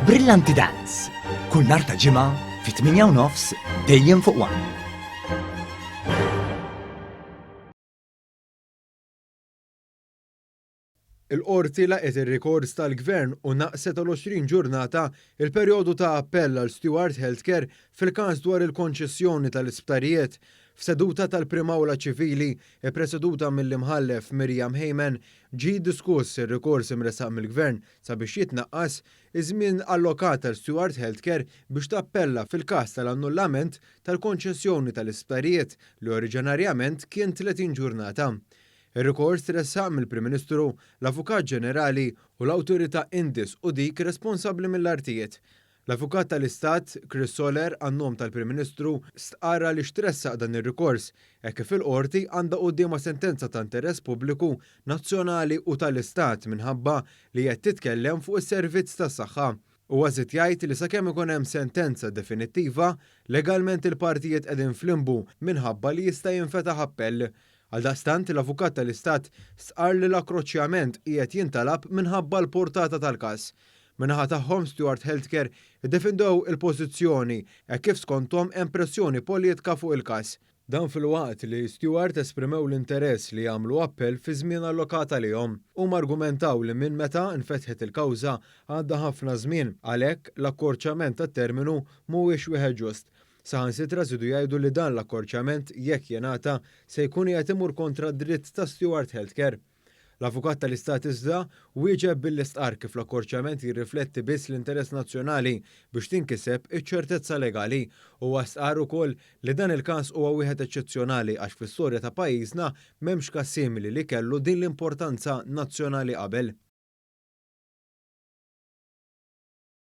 Brillanti Dance. Kull nhar ta' ġimgħa fit-8:30 dejjem fuq One. Il-qorti laqet ir-rikors tal-Gvern u naqset għal 20 ġurnata il-perjodu ta' appell għal Stewart Healthcare fil-każ dwar il-konċessjoni tal-isptarijiet f'seduta tal-Prim Awla Ċivili ippreseduta mill-imħallef Miriam Heyman ġie diskuss ir-rikors imresaq mill-Gvern sabiex jitnaqqas iż-żmien allokat tal Stewart Healthcare biex tappella fil-każ tal-annullament tal-konċessjoni tal-isptarijiet li oriġinarjament kien 30 ġurnata. Ir-rikors tressaq mill-Prim Ministru, l-Avukat Ġenerali u l-Awtorità Indis u dik responsabbli mill-artijiet. L-Avukat tal-Istat, Chris Soler, għannom tal-Prim Ministru, stqarra li xtressaq dan ir-rikors hekk kif il-qorti għandha qudiemha sentenza ta' interess pubbliku nazzjonali u tal-Istat minħabba li qed titkellem fuq is-servizz tas-saħħa. U għazit jgħid li sakemm ikun hemm sentenza definittiva, legalment il-partijiet qegħdin flimbu minħabba li jista' jinfetaħ appell. Għaldaqstant l-Avukat tal-Istat sqar li l-akkroċjament qiegħed jintalab minħabba l-portata tal-każ. Min-naħa tagħhom Stewart Healthcare iddefendew il-pożizzjoni hekk kif skonthom hemm pressjoni politika fuq il-każ. Dan fil-waqt li Stewart esprimew l-interess li jagħmlu appell fi żmien allokat għalihom. Huma argumentaw li minn meta nfetħet il-kawża għadda ħafna żmien għalhekk l-akkorċjament tat-terminu mhuwiex wieħed ġust. Saħansitra żidu jgħidu li dan l-akkorċjament jekk jingħata se jkun qed imur kontra d-dritt ta' Stewart Healthcare. L-Avukat tal-Istat iżda wieġeb bil-istqar kif l-akkorċjament jirrifletti biss l-interess nazzjonali biex tinkiseb iċ-ċertezza legali u stqar ukoll li dan il-każ huwa wieħed eċċezzjonali għax fis-storja ta' pajjiżna m'hemmx każ simili li kellu din l-importanza nazzjonali qabel.